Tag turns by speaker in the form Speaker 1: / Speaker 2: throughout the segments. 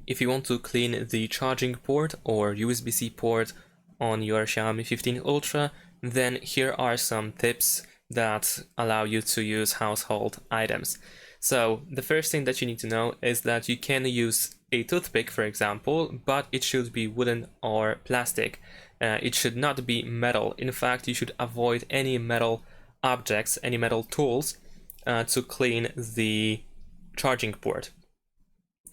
Speaker 1: if you want to clean the charging port or USB-C port on your Xiaomi 15 Ultra, then here are some tips that allow you to use household items. So the first thing that you need to know is that you can use a toothpick, for example, but it should be wooden or plastic. It should not be metal. In fact, you should avoid any metal objects, any metal tools to clean the charging port.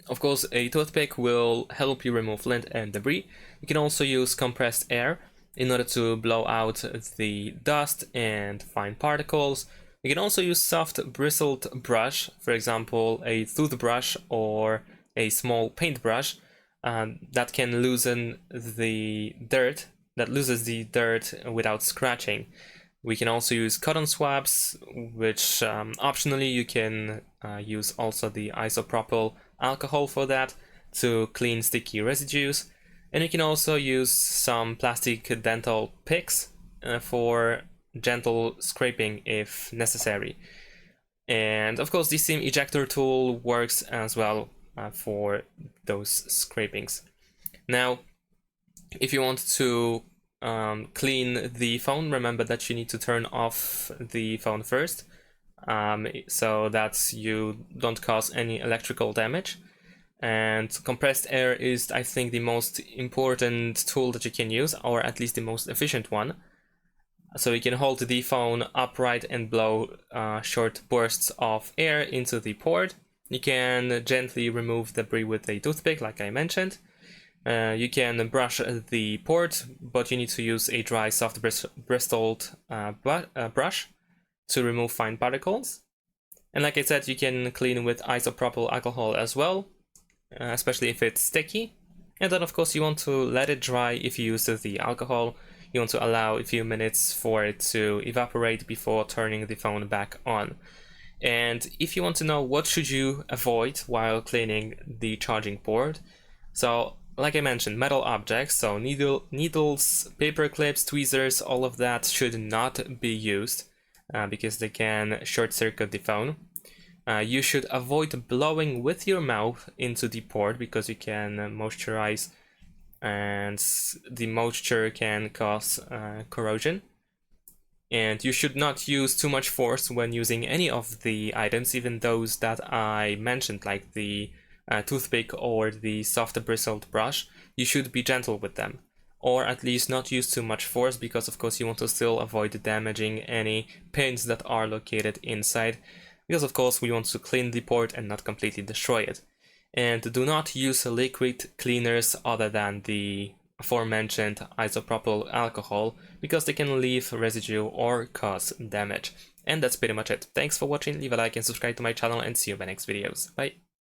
Speaker 1: Of course, a toothpick will help you remove lint and debris. You can also use compressed air in order to blow out the dust and fine particles. You can also use soft bristled brush, for example, a toothbrush or a small paintbrush that can loosen the dirt, that loses the dirt without scratching. We can also use cotton swabs, which optionally you can use also the isopropyl alcohol for that to clean sticky residues. And you can also use some plastic dental picks for gentle scraping if necessary. And of course the SIM ejector tool works as well for those scrapings. Now, if you want to clean the phone, remember that you need to turn off the phone first, so that you don't cause any electrical damage. And compressed air is, I think, the most important tool that you can use, or at least the most efficient one. So you can hold the phone upright and blow short bursts of air into the port. You can gently remove debris with a toothpick, like I mentioned. You can brush the port, but you need to use a dry, soft bristled brush to remove fine particles. And like I said, you can clean with isopropyl alcohol as well, especially if it's sticky. And then of course you want to let it dry. If you use the alcohol, you want to allow a few minutes for it to evaporate before turning the phone back on. And if you want to know what should you avoid while cleaning the charging port, so like I mentioned, metal objects, so needles, paper clips, tweezers, all of that should not be used because they can short circuit the phone. You should avoid blowing with your mouth into the port because you can moisturize, and the moisture can cause corrosion. And you should not use too much force when using any of the items, even those that I mentioned, like the toothpick or the soft bristled brush. You should be gentle with them, or at least not use too much force, because of course you want to still avoid damaging any pins that are located inside, because of course we want to clean the port and not completely destroy it. And do not use liquid cleaners other than the aforementioned isopropyl alcohol, because they can leave residue or cause damage. And that's pretty much it. Thanks for watching, leave a like and subscribe to my channel, and see you in my next videos. Bye!